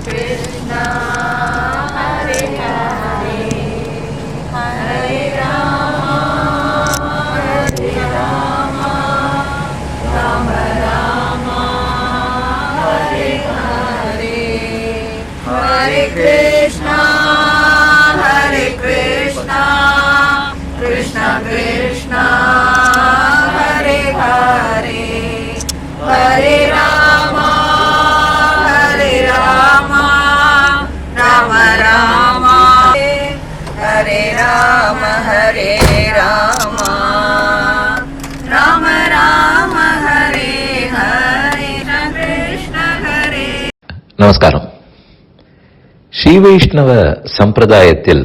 Krishna Hare Hare Hare Rama Hare Rama Rama Rama Hare Hare Hare Krishna Hare Krishna Krishna Krishna Hare Hare Hare Rama Hare Rama Rama Rama Hare Rama Hare Rama Rama Rama Hare Hare Krishna Hare. நமஸ்காரம். ஸ்ரீ வைஷ்ணவ சம்பிரதாயத்தில்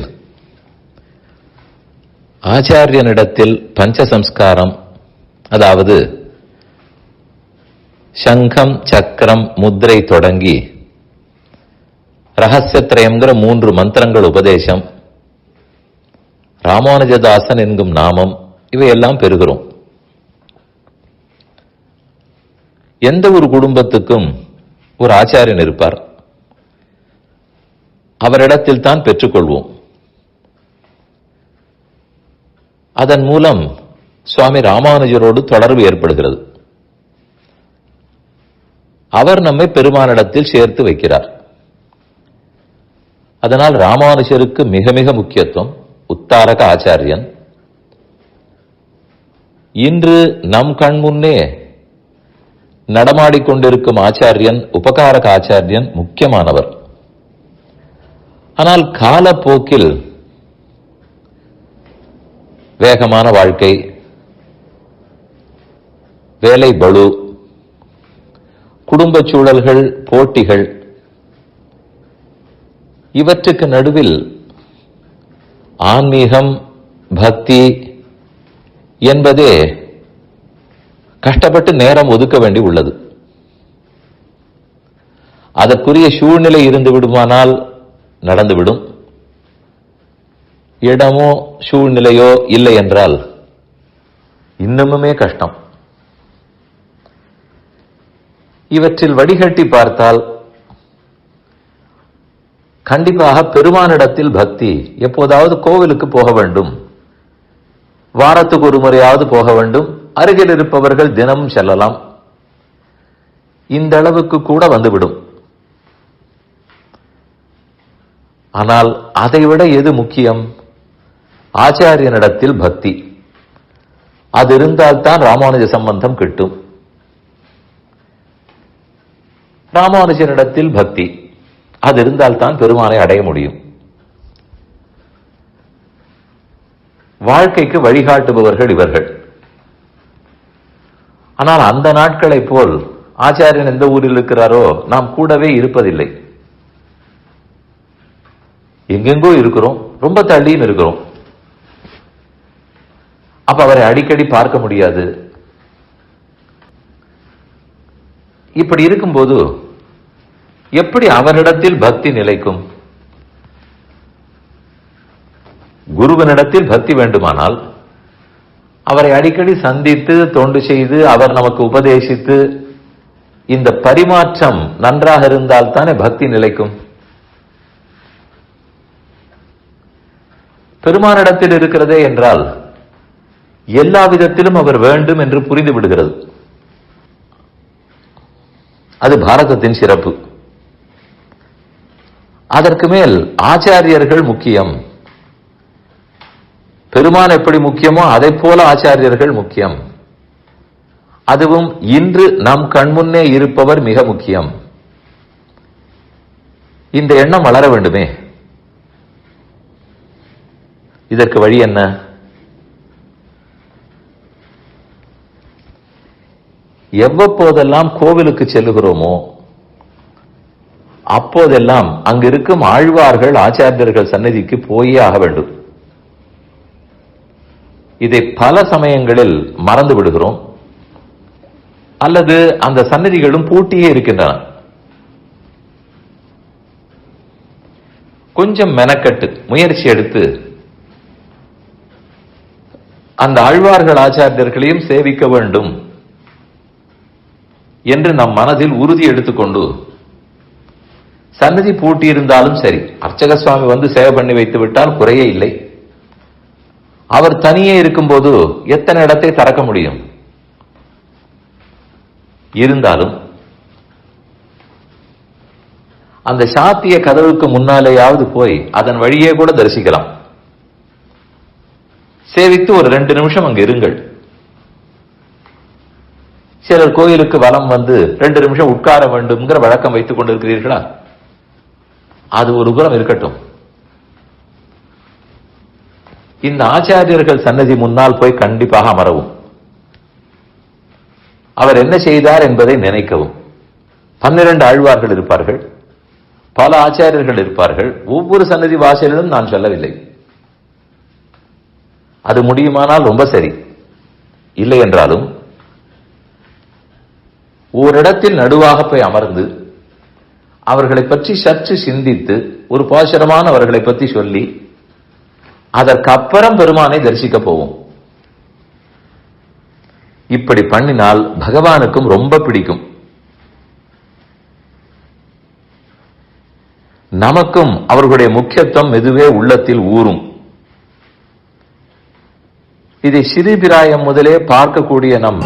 ஆச்சாரியனிடத்தில் பஞ்சசம்ஸ்காரம், அதாவது சங்கம் சக்கரம் முத்திரை தொடங்கி ரகசியத்ரயம்ங்கிற 3 மந்திரங்கள் உபதேசம், ராமானுஜதாசன் என்கும் நாமம், இவையெல்லாம் பெறுகிறோம். எந்த ஒரு குடும்பத்துக்கும் ஒரு ஆச்சாரியன் இருப்பார். அவரிடத்தில் தான் பெற்றுக்கொள்வோம். அதன் மூலம் சுவாமி ராமானுஜரோடு தொடர்பு ஏற்படுகிறது. அவர் நம்மை பெருமானிடத்தில் சேர்த்து வைக்கிறார். அதனால் ராமானுஜருக்கு மிக மிக முக்கியத்துவம். உத்தாரக ஆச்சாரியன். இன்று நம் கண் முன்னே நடமாடிக்கொண்டிருக்கும் ஆச்சாரியன், உபகாரக ஆச்சாரியன் முக்கியமானவர். ஆனால் காலப்போக்கில் வேகமான வாழ்க்கை, வேலை பளு, குடும்ப சூழல்கள், போட்டிகள், இவற்றுக்கு நடுவில் ஆன்மீகம், பக்தி என்பதே கஷ்டப்பட்டு நேரம் ஒதுக்க வேண்டி உள்ளது. அதற்குரிய சூழ்நிலை இருந்து விடுமானால் நடந்துவிடும். இடமோ சூழ்நிலையோ இல்லை என்றால் இன்னமுமே கஷ்டம். இவற்றில் வடிகட்டி பார்த்தால் கண்டிப்பாக பெருமானிடத்தில் பக்தி. எப்போதாவது கோவிலுக்கு போக வேண்டும், வாரத்துக்கு ஒரு முறையாவது போக வேண்டும், அருகில் இருப்பவர்கள் தினமும் செல்லலாம், இந்த அளவுக்கு கூட வந்துவிடும். ஆனால் அதைவிட எது முக்கியம்? ஆச்சாரியனிடத்தில் பக்தி. அது இருந்தால்தான் ராமானுஜ சம்பந்தம் கிட்டும். ராமானுஜனிடத்தில் பக்தி அது இருந்தால்தான் பெருமானை அடைய முடியும். வாழ்க்கைக்கு வழிகாட்டுபவர்கள் இவர்கள். ஆனால் அந்த நாட்களை போல் ஆச்சாரியன் எந்த ஊரில் இருக்கிறாரோ நாம் கூடவே இருப்பதில்லை. எங்கெங்கோ இருக்கிறோம், ரொம்ப தள்ளியும் இருக்கிறோம். அப்ப அவரை அடிக்கடி பார்க்க முடியாது. இப்படி இருக்கும்போது எப்படி அவரிடத்தில் பக்தி நிலைக்கும்? குருவனிடத்தில் பக்தி வேண்டுமானால் அவரை அடிக்கடி சந்தித்து தொண்டு செய்து அவர் நமக்கு உபதேசித்து இந்த பரிமாற்றம் நன்றாக இருந்தால் தானே பக்தி நிலைக்கும். பெருமானிடத்தில் இருக்கிறதே என்றால் எல்லா விதத்திலும் அவர் வேண்டும் என்று புரிந்து விடுகிறது. அது பாரதத்தின் சிறப்பு. அதற்கு மேல் ஆச்சாரியர்கள் முக்கியம். பெருமான் எப்படி முக்கியமோ அதை போல ஆச்சாரியர்கள் முக்கியம். அதுவும் இன்று நம் கண்முன்னே இருப்பவர் மிக முக்கியம். இந்த எண்ணம் வளர வேண்டுமே. இதற்கு வழி என்ன? எவ்வப்போதெல்லாம் கோவிலுக்கு செல்லுகிறோமோ அப்போதெல்லாம் அங்கிருக்கும் ஆழ்வார்கள், ஆச்சாரியர்கள் சன்னதிக்கு போயே ஆக வேண்டும். இதை பல சமயங்களில் மறந்து விடுகிறோம். அல்லது அந்த சன்னதிகளும் பூட்டியே இருக்கின்றன. கொஞ்சம் மெனக்கட்டு முயற்சி எடுத்து அந்த ஆழ்வார்கள் ஆச்சாரியர்களையும் சேவிக்க வேண்டும் என்று நம் மனதில் உறுதி எடுத்துக்கொண்டு சன்னதி பூட்டி இருந்தாலும் சரி, அர்ச்சக சுவாமி வந்து சேவை பண்ணி வைத்து விட்டால் குறையே இல்லை. அவர் தனியே இருக்கும்போது எத்தனை இடத்தை திறக்க முடியும்? இருந்தாலும் அந்த சாத்திய கதவுக்கு முன்னாலேயாவது போய் அதன் வழியே கூட தரிசிக்கலாம். சேவித்து ஒரு 2 நிமிஷம் அங்கு இருங்கள். சிலர் கோயிலுக்கு வலம் வந்து 2 நிமிஷம் உட்கார வேண்டும்ங்கிற வழக்கம் வைத்துக் கொண்டிருக்கிறீர்களா? அது ஒரு புறம் இருக்கட்டும். இந்த ஆச்சாரியர்கள் சன்னதி முன்னால் போய் கண்டிப்பாக அமரவும். அவர் என்ன செய்தார் என்பதை நினைக்கவும். 12 ஆழ்வார்கள் இருப்பார்கள், பல ஆச்சாரியர்கள் இருப்பார்கள். ஒவ்வொரு சன்னதி வாசலிலும் நான் சொல்லவில்லை. அது முடியுமானால் ரொம்ப சரி. இல்லை என்றாலும் ஓரிடத்தில் நடுவாக போய் அமர்ந்து அவர்களை பற்றி சற்று சிந்தித்து ஒரு பாசுரமான அவர்களை பற்றி சொல்லி அதற்கப்புறம் பெருமானை தரிசிக்க போவோம். இப்படி பண்ணினால் பகவானுக்கும் ரொம்ப பிடிக்கும், நமக்கும் அவர்களுடைய முக்கியத்துவம் மெதுவே உள்ளத்தில் ஊறும். இதை சிறுபிராயம் முதலே பார்க்கக்கூடிய நம்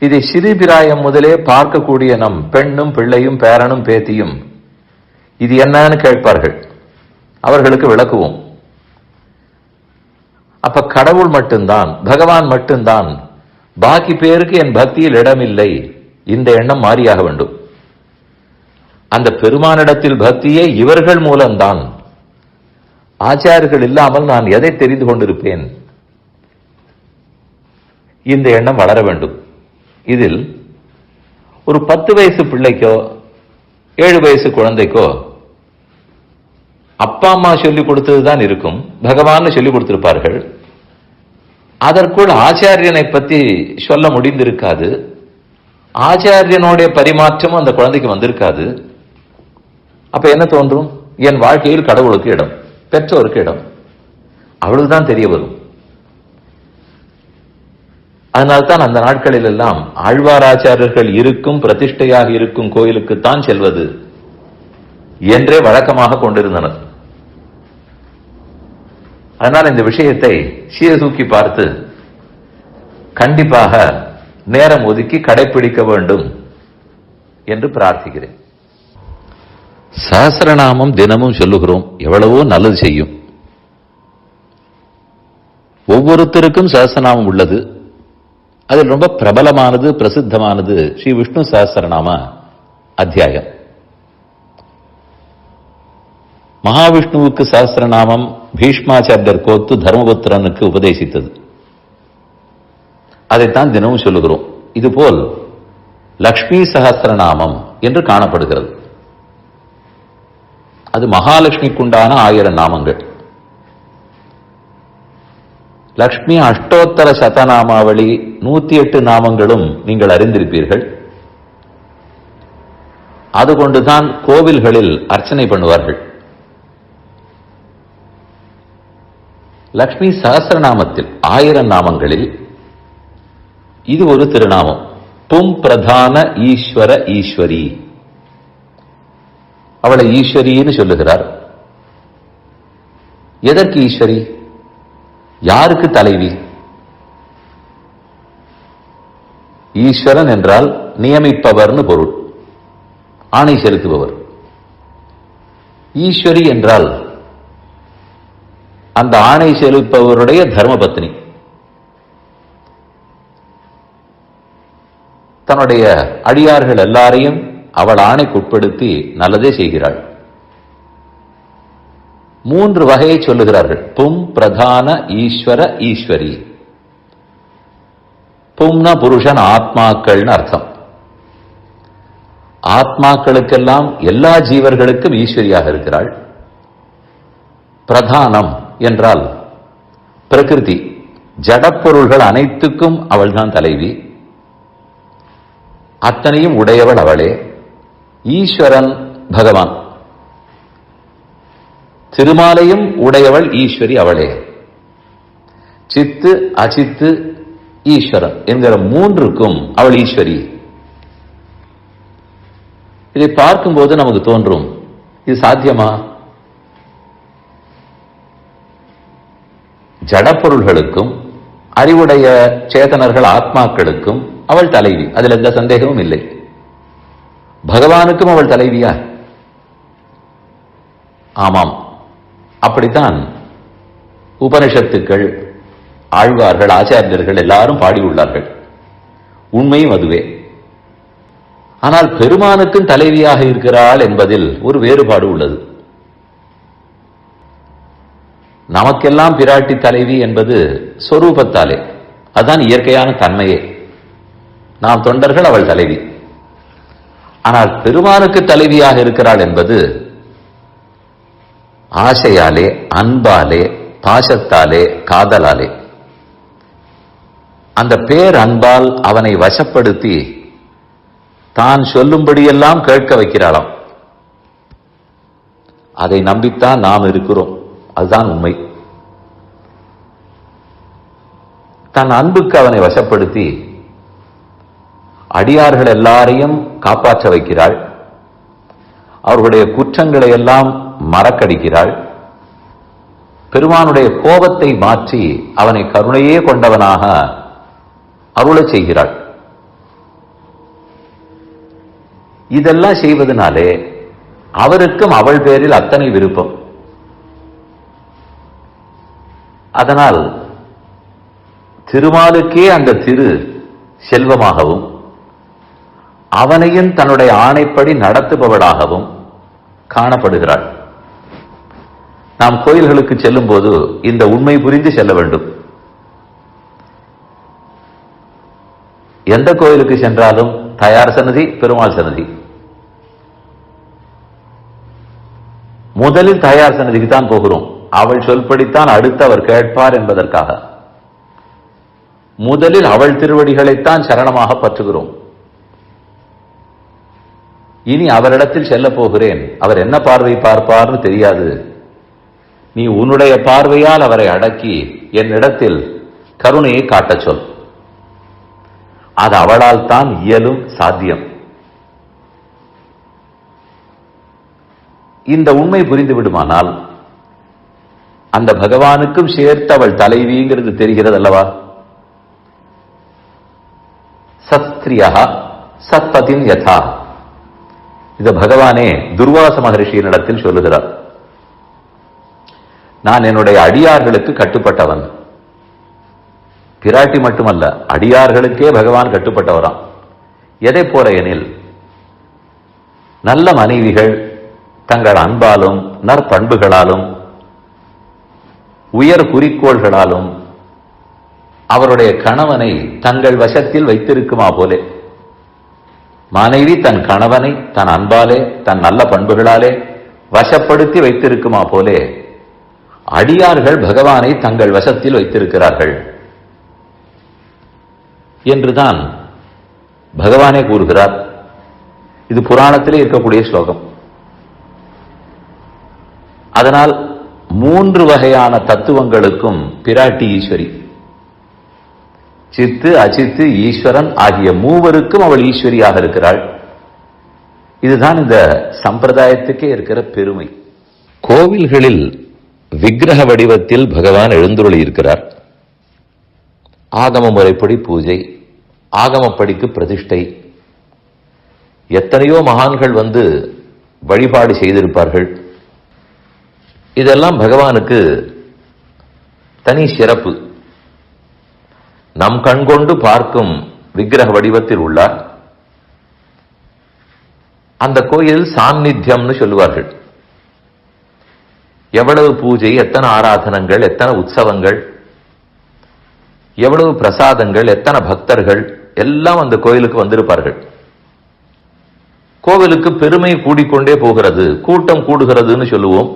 இதை சிறுபிராயம் முதலே பார்க்கக்கூடிய நம் பெண்ணும் பிள்ளையும் பேரனும் பேத்தியும் இது என்னன்னு கேட்பார்கள். அவர்களுக்கு விளக்குவோம். அப்ப கடவுள் மட்டும்தான், பகவான் மட்டும்தான், பாக்கி பேருக்கு என் பக்தியில் இடமில்லை, இந்த எண்ணம் மாறியாக வேண்டும். அந்த பெருமானிடத்தில் பக்தியே இவர்கள் மூலம்தான். ஆச்சாரியர்கள் இல்லாமல் நான் எதை தெரிந்து கொண்டிருப்பேன்? இந்த எண்ணம் வளர வேண்டும். இதில் ஒரு 10 வயசு பிள்ளைக்கோ 7 வயசு குழந்தைக்கோ அப்பா அம்மா சொல்லிக் கொடுத்ததுதான் இருக்கும், பகவான் சொல்லிக் கொடுத்திருப்பார்கள். அதற்குள் ஆச்சாரியனை பத்தி சொல்ல முடிந்திருக்காது, ஆச்சாரியனுடைய பரிமாற்றமும் அந்த குழந்தைக்கு வந்திருக்காது. அப்ப என்ன தோன்றும்? என் வாழ்க்கையில் கடவுளுக்கு இடம், பெற்றோருக்கு இடம், அவ்வளவுதான் தெரிய வரும். அதனால்தான் அந்த நாட்களில் எல்லாம் ஆழ்வாராச்சாரியர்கள் இருக்கும் பிரதிஷ்டையாக இருக்கும் கோயிலுக்குத்தான் செல்வது என்றே வழக்கமாக கொண்டிருந்தனர். அதனால் இந்த விஷயத்தை சீர்தூக்கி பார்த்து கண்டிப்பாக நேரம் ஒதுக்கி கடைபிடிக்க வேண்டும் என்று பிரார்த்திக்கிறேன். சஹஸ்ரநாமம் தினமும் சொல்லுகிறோம், எவ்வளவோ நல்லது செய்யும். ஒவ்வொருத்தருக்கும் சஹஸ்ரநாமம் உள்ளது. அதில் ரொம்ப பிரபலமானது பிரசித்தமானது ஸ்ரீ விஷ்ணு சஹஸ்ரநாம அத்தியாயம். மகாவிஷ்ணுவுக்கு சஹஸ்ரநாமம் பீஷ்மாச்சாரியர் கோத்து தர்மபுத்திரனுக்கு உபதேசித்தது. அதைத்தான் தினமும் சொல்லுகிறோம். இதுபோல் லக்ஷ்மி சஹஸ்ரநாமம் என்று காணப்படுகிறது. அது மகாலட்சுமிக்குண்டான 1000 நாமங்கள். லக்ஷ்மி அஷ்டோத்தர சதநாமாவளி 108 நாமங்களும் நீங்கள் அறிந்திருப்பீர்கள். அதுகொண்டுதான் கோவில்களில் அர்ச்சனை பண்ணுவார்கள். லக்ஷ்மி சஹஸ்ரநாமத்தில் 1000 நாமங்களில் இது ஒரு திருநாமம். பும் பிரதான ஈஸ்வர ஈஸ்வரி. அவளை ஈஸ்வரின்னு சொல்லுகிறார். எதற்கு ஈஸ்வரி? யாருக்கு தலைவி? ஈஸ்வரன் என்றால் நியமிப்பவர்னு பொருள், ஆணை செலுத்துபவர். ஈஸ்வரி என்றால் அந்த ஆணை செலுப்பவருடைய தர்மபத்னி. தன்னுடைய அடியார்கள் எல்லாரையும் அவள் ஆணைக்குட்படுத்தி நல்லதே செய்கிறாள். 3 வகையை சொல்லுகிறார்கள். பும், பிரதான, ஈஸ்வர, ஈஸ்வரி. பும்னா புருஷன், ஆத்மாக்கள்னு அர்த்தம். ஆத்மாக்களுக்கெல்லாம் எல்லா ஜீவர்களுக்கும் ஈஸ்வரியாக இருக்கிறாள். பிரதானம் என்றால் பிரகிருதி, ஜடப்பொருள்கள் அனைத்துக்கும் அவள்தான் தலைவி. அத்தனையும் உடையவள் அவளே. ஈஸ்வரன் பகவான், திருமாலையும் உடையவள் ஈஸ்வரி அவளே. சித்து, அசித்து, ஈஸ்வரன் என்கிற 3க்கும் அவள் ஈஸ்வரி. இதை பார்க்கும்போது நமக்கு தோன்றும், இது சாத்தியமா? ஜடப்பொருள்களுக்கும் அறிவுடைய சேதனர்கள் ஆத்மாக்களுக்கும் அவள் தலைவி, அதில் எந்த சந்தேகமும் இல்லை. பகவானுக்கும் அவள் தலைவியா? ஆமாம், அப்படித்தான் உபனிஷத்துக்கள், ஆழ்வார்கள், ஆச்சாரியர்கள் எல்லாரும் பாடியுள்ளார்கள். உண்மையும் அதுவே. ஆனால் பெருமானுக்கும் தலைவியாக இருக்கிறாள் என்பதில் ஒரு வேறுபாடு உள்ளது. நமக்கெல்லாம் பிராட்டி தலைவி என்பது சொரூபத்தாலே, அதுதான் இயற்கையான தன்மையே. நாம் தொண்டர்கள், அவள் தலைவி. ஆனால் பெருமானுக்கு தலைவியாக இருக்கிறாள் என்பது ஆசையாலே, அன்பாலே, பாசத்தாலே, காதலாலே. அந்த பேர் அன்பால் அவனை வசப்படுத்தி தான் சொல்லும்படியெல்லாம் கேட்க வைக்கிறாளாம். அதை நம்பித்தான் நாம் இருக்கிறோம். அதுதான் உண்மை. தன் அன்புக்கு அவனை வசப்படுத்தி அடியார்கள் எல்லாரையும் காப்பாற்ற வைக்கிறாள். அவர்களுடைய குற்றங்களை எல்லாம் மறக்கடிக்கிறாள். பெருமானுடைய கோபத்தை மாற்றி அவனை கருணையே கொண்டவனாக அருளச் செய்கிறாள். இதெல்லாம் செய்வதனாலே அவருக்கும் அவள் பேரில் அத்தனை விருப்பம். அதனால் திருமாலுக்கே அந்த திரு செல்வமாகவும் அவனையும் தன்னுடைய ஆணைப்படி நடத்துபவளாகவும் காணப்படுகிறாள். நாம் கோயில்களுக்கு செல்லும் போது இந்த உண்மை புரிந்து செல்ல வேண்டும். எந்த கோயிலுக்கு சென்றாலும் தயார் சன்னதி, பெருமாள் சன்னதி. முதலில் தயார் சன்னதிக்கு தான் போகிறோம். அவள் சொல்படித்தான் அடுத்து அவர் கேட்பார் என்பதற்காக முதலில் அவள் திருவடிகளைத்தான் சரணமாக பற்றுகிறோம். இனி அவரிடத்தில் செல்ல போகிறேன், அவர் என்ன பார்வை பார்ப்பார்னு தெரியாது. நீ உன்னுடைய பார்வையால் அவரை அடக்கி என்னிடத்தில் கருணையை காட்டச் சொல். அது அவளால் தான் இயலும், சாத்தியம். இந்த உண்மை புரிந்து விடுமானால் அந்த பகவானுக்கும் சேர்த்து அவள் தலைவிங்கிறது தெரிகிறது அல்லவா? சத்ரியா சத்பதிம் யதா. இத பகவானே துர்வாச மகரிஷியினிடத்தில் சொல்லுகிறார். நான் என்னுடைய அடியார்களுக்கு கட்டுப்பட்டவன். பிராட்டி மட்டுமல்ல, அடியார்களுக்கே பகவான் கட்டுப்பட்டவராம். எதை போல எனில், நல்ல மனைவிகள் தங்கள் அன்பாலும் நற்பண்புகளாலும் உயர் குறிக்கோள்களாலும் அவருடைய கணவனை தங்கள் வசத்தில் வைத்திருக்குமா போலே, மனைவி தன் கணவனை தன் அன்பாலே தன் நல்ல பண்புகளாலே வசப்படுத்தி வைத்திருக்குமா போலே அடியார்கள் பகவானை தங்கள் வசத்தில் வைத்திருக்கிறார்கள் என்றுதான் பகவானே கூறுகிறார். இது புராணத்திலே இருக்கக்கூடிய ஸ்லோகம். அதனால் 3 வகையான தத்துவங்களுக்கும் பிராட்டி ஈஸ்வரி. சித்து, அசித்து, ஈஸ்வரன் ஆகிய மூவருக்கும் அவள் ஈஸ்வரியாக இருக்கிறாள். இதுதான் இந்த சம்பிரதாயத்துக்கே இருக்கிற பெருமை. கோவில்களில் விக்கிரக வடிவத்தில் பகவான் எழுந்துருளி இருக்கிறார். ஆகம முறைப்படி பூஜை, ஆகமப்படிக்கு பிரதிஷ்டை. எத்தனையோ மகான்கள் வந்து வழிபாடு செய்திருப்பார்கள். இதெல்லாம் பகவானுக்கு தனி சிறப்பு. நம் கண்கொண்டு பார்க்கும் விக்கிரக வடிவத்தில் உள்ளார். அந்த கோயில் சாநித்தியம்னு சொல்லுவார்கள். எவ்வளவு பூஜை, எத்தனை ஆராதனங்கள், எத்தனை உற்சவங்கள், எவ்வளவு பிரசாதங்கள், எத்தனை பக்தர்கள் எல்லாம் அந்த கோயிலுக்கு வந்திருப்பார்கள். கோவிலுக்கு பெருமை கூடிக்கொண்டே போகிறது, கூட்டம் கூடுகிறதுன்னு சொல்லுவோம்.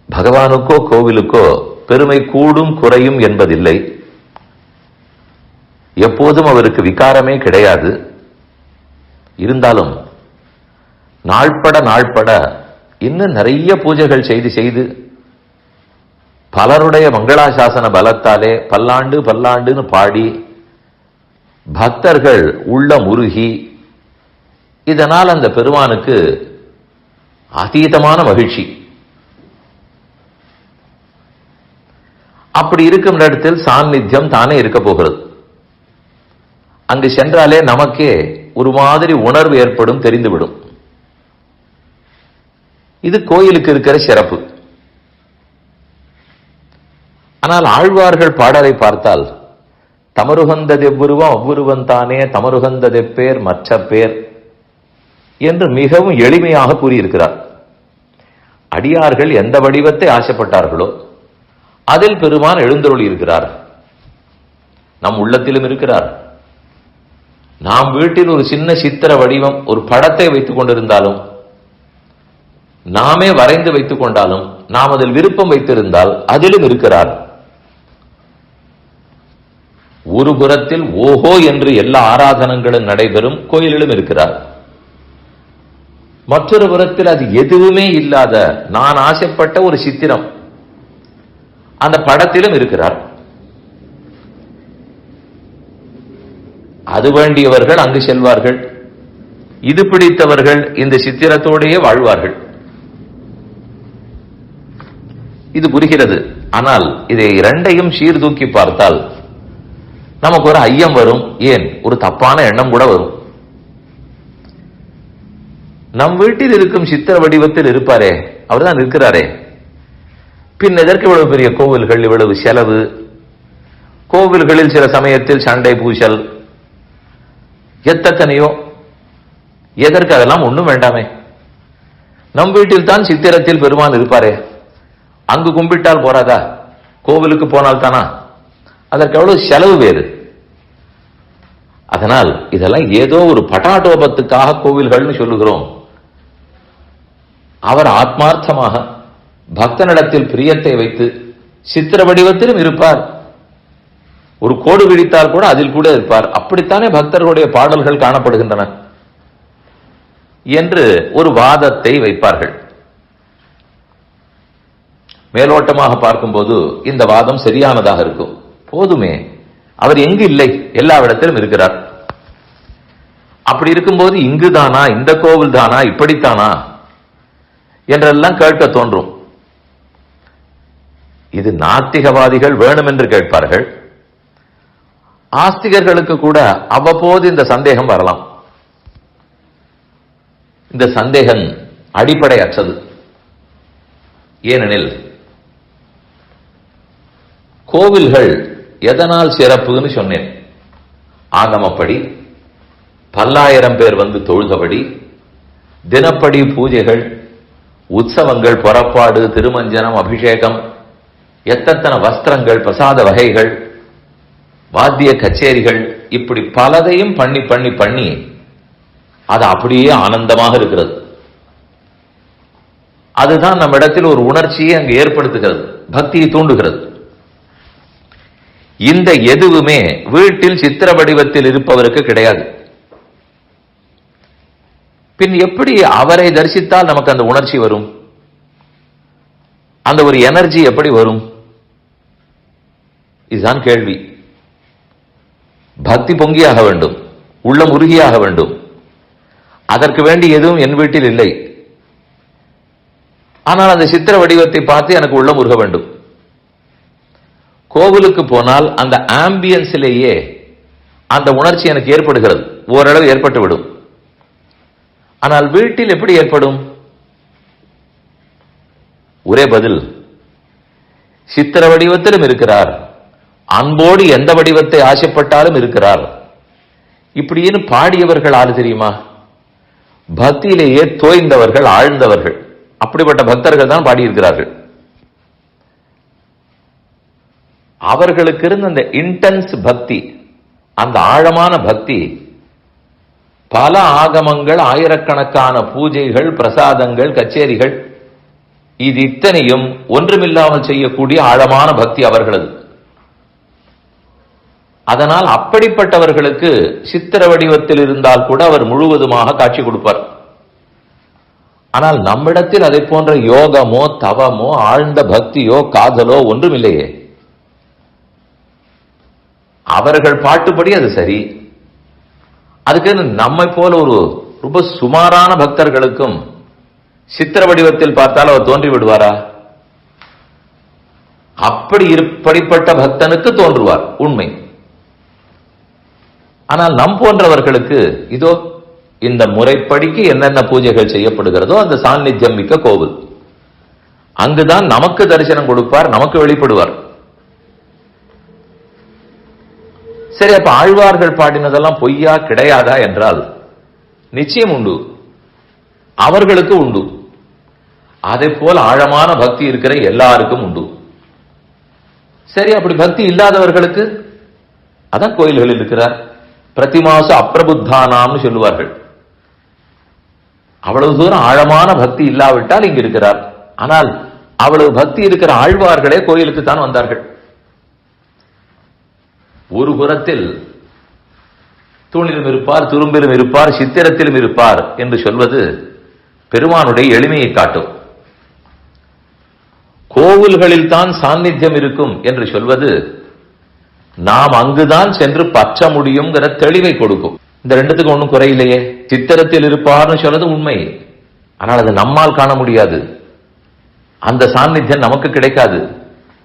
பகவானுக்கோ கோவிலுக்கோ பெருமை கூடும் குறையும் என்பதில்லை. எப்போதும் அவருக்கு விகாரமே கிடையாது. இருந்தாலும் நாள்பட நாள்பட இன்னும் நிறைய பூஜைகள் செய்து செய்து பலருடைய மங்களாசாசன பலத்தாலே பல்லாண்டு பல்லாண்டுன்னு பாடி பக்தர்கள் உள்ளம் உருகி, இதனால் அந்த பெருமானுக்கு அதீதமான மகிழ்ச்சி. அப்படி இருக்கும் இடத்தில் சாநித்தியம் தானே இருக்க போகிறது. அங்கு சென்றாலே நமக்கே ஒரு மாதிரி உணர்வு ஏற்படும், தெரிந்துவிடும். இது கோயிலுக்கு இருக்கிற சிறப்பு. ஆனால் ஆழ்வார்கள் பாடலை பார்த்தால், தமருகந்ததெவ்வுருவம் அவ்வுருவன் தானே தமருகந்ததெப்பேர் மற்ற பேர் என்று மிகவும் எளிமையாக கூறியிருக்கிறார். அடியார்கள் எந்த வடிவத்தை ஆசைப்பட்டார்களோ அதில் பெருமான் எழுந்தருளி இருக்கிறார். நம் உள்ளத்திலும் இருக்கிறார். நாம் வீட்டில் ஒரு சின்ன சித்திர வடிவம், ஒரு படத்தை வைத்துக் கொண்டிருந்தாலும், நாமே வரைந்து வைத்துக் கொண்டாலும், நாம் அதில் விருப்பம் வைத்திருந்தால் அதிலும் இருக்கிறார். ஒரு புறத்தில் ஓஹோ என்று எல்லா ஆராதனங்களும் நடைபெறும் கோயிலிலும் இருக்கிறார். மற்றொரு புறத்தில் அது எதுவுமே இல்லாத நான் ஆசைப்பட்ட ஒரு சித்திரம், அந்த படத்திலும் இருக்கிறார். அது வேண்டியவர்கள் அங்கு செல்வார்கள், இது பிடித்தவர்கள் இந்த சித்திரத்தோடையே வாழ்வார்கள். இது புரிகிறது. ஆனால் இதை இரண்டையும் சீர்தூக்கி பார்த்தால் நமக்கு ஒரு ஐயம் வரும், ஏன் ஒரு தப்பான எண்ணம் கூட வரும். நம் வீட்டில் இருக்கும் சித்திர வடிவத்தில் இருப்பாரே, அவர்தான் இருக்கிறாரே, பின் எதற்கு இவ்வளவு பெரிய கோவில்கள், இவ்வளவு செலவு? கோவில்களில் சில சமயத்தில் சண்டை பூசல் எத்தனையோ, எதற்கு? அதெல்லாம் ஒண்ணும் வேண்டாமே. நம் வீட்டில் தான் சித்திரத்தில் பெருமான் இருப்பாரே, அங்கு கும்பிட்டால் போறாதா? கோவிலுக்கு போனால் தானா? அதற்கு எவ்வளவு செலவு வேறு. அதனால் இதெல்லாம் ஏதோ ஒரு பட்டாட்டோபத்துக்காக கோவில்கள்னு சொல்லுகிறோம். அவர் ஆத்மார்த்தமாக பக்தனிடத்தில் பிரியத்தை வைத்து சித்திர வடிவத்திலும் இருப்பார். ஒரு கோடு விழித்தால் கூட அதில் கூட இருப்பார். அப்படித்தானே பக்தர்களுடைய பாடல்கள் காணப்படுகின்றன என்று ஒரு வாதத்தை வைப்பார்கள். மேலோட்டமாக பார்க்கும்போது இந்த வாதம் சரியானதாக இருக்கும். போதுமே, அவர் எங்கு இல்லை, எல்லா இடத்திலும் இருக்கிறார். அப்படி இருக்கும்போது இங்குதானா, இந்த கோவில் தானா, இப்படித்தானா என்றெல்லாம் கேட்க தோன்றும். இது நாத்திகவாதிகள் வேணும் என்று கேட்பார்கள். ஆஸ்திகர்களுக்கு கூட அவ்வப்போது இந்த சந்தேகம் வரலாம். இந்த சந்தேகம் அடிப்படையற்றது. ஏனெனில் கோவில்கள் எதனால் சிறப்புன்னு சொன்னேன். ஆகமப்படி பல்லாயிரம் பேர் வந்து தொழுதபடி, தினப்படி பூஜைகள், உற்சவங்கள், புறப்பாடு, திருமஞ்சனம், அபிஷேகம், எத்தனை வஸ்திரங்கள், பிரசாத வகைகள், வாத்திய கச்சேரிகள், இப்படி பலதையும் பண்ணி பண்ணி பண்ணி அது அப்படியே ஆனந்தமாக இருக்கிறது. அதுதான் நம்ம இடத்தில் ஒரு உணர்ச்சியை அங்கு ஏற்படுத்துகிறது, பக்தியை தூண்டுகிறது. இந்த எதுவுமே வீட்டில் சித்திர வடிவத்தில் இருப்பவருக்கு கிடையாது. பின் எப்படி அவரை தரிசித்தால் நமக்கு அந்த உணர்ச்சி வரும்? அந்த ஒரு எனர்ஜி எப்படி வரும்? இதுதான் கேள்வி. பக்தி பொங்கியாக வேண்டும், உள்ளம் உருகியாக வேண்டும். அதற்கு வேண்டி எதுவும் என் வீட்டில் இல்லை. ஆனால் அந்த சித்திர வடிவத்தை பார்த்து எனக்கு உள்ளம் உருக வேண்டும். கோவிலுக்கு போனால் அந்த ஆம்பியன்ஸிலேயே அந்த உணர்ச்சி எனக்கு ஏற்படுகிறது, ஓரளவு ஏற்பட்டுவிடும். ஆனால் வீட்டில் எப்படி ஏற்படும்? ஒரே பதில், சித்திர வடிவத்திலும் இருக்கிறார், அன்போடு எந்த வடிவத்தை ஆசைப்பட்டாலும் இருக்கிறார். இப்படின்னு பாடியவர்கள் ஆறு தெரியுமா? பக்தியிலேயே தோய்ந்தவர்கள், ஆழ்ந்தவர்கள். அப்படிப்பட்ட பக்தர்கள் தான் பாடியிருக்கிறார்கள். அவர்களுக்கு இருந்த அந்த இன்டென்ஸ் பக்தி, அந்த ஆழமான பக்தி, பல ஆகமங்கள், ஆயிரக்கணக்கான பூஜைகள், பிரசாதங்கள், கச்சேரிகள், இது இத்தனையும் ஒன்றுமில்லாமல் செய்யக்கூடிய ஆழமான பக்தி அவர்களது. அதனால் அப்படிப்பட்டவர்களுக்கு சித்திர வடிவத்தில் இருந்தால் கூட அவர் முழுவதுமாக காட்சி கொடுப்பார். ஆனால் நம்மிடத்தில் அதை போன்ற யோகமோ தவமோ ஆழ்ந்த பக்தியோ காதலோ ஒன்றும் இல்லையே. அவர்கள் பாட்டுப்படி அது சரி. அதுக்கு நம்மை போல ஒரு ரொம்ப சுமாரான பக்தர்களுக்கும் சித்திர வடிவத்தில் பார்த்தால் அவர் தோன்றி விடுவாரா? அப்படிப்பட்ட பக்தனுக்கு தோன்றுவார், உண்மை. ஆனால் நம் போன்றவர்களுக்கு இதோ இந்த முறைப்படிக்கு என்னென்ன பூஜைகள் செய்யப்படுகிறதோ அந்த சாநித்தியம் மிக்க கோவில், அங்குதான் நமக்கு தரிசனம் கொடுப்பார், நமக்கு வெளிப்படுவார். சரி, அப்ப ஆழ்வார்கள் பாடினதெல்லாம் பொய்யா கிடையாதா என்றால் நிச்சயம் உண்டு, அவர்களுக்கு உண்டு. அதே போல ஆழமான பக்தி இருக்கிற எல்லாருக்கும் உண்டு. சரி, அப்படி பக்தி இல்லாதவர்களுக்கு அதான் கோயில்களில் இருக்கிறார். பிரதிமாசு அப்பிரபுத்தானாம்னு சொல்லுவார்கள். அவ்வளவு தூரம் ஆழமான பக்தி இல்லாவிட்டால் இங்கு இருக்கிறார். ஆனால் அவ்வளவு பக்தி இருக்கிற ஆழ்வார்களே கோயிலுக்கு தான் வந்தார்கள். ஒரு புறத்தில் தூணிலும் இருப்பார், துரும்பிலும் இருப்பார், சித்திரத்திலும் இருப்பார் என்று சொல்வது பெருமானுடைய எளிமையை காட்டும். கோவில்களில் தான் சாநித்தியம் இருக்கும் என்று சொல்வது நாம் அங்குதான் சென்று பற்ற முடியுங்கிற தெளிவை கொடுக்கும். இந்த ரெண்டுத்துக்கு ஒன்றும் குறையில்லையே. சித்திரத்தில் இருப்பார்னு சொல்றது உண்மை, ஆனால் அது நம்மால் காண முடியாது. அந்த சாநித்தியம் நமக்கு கிடைக்காது.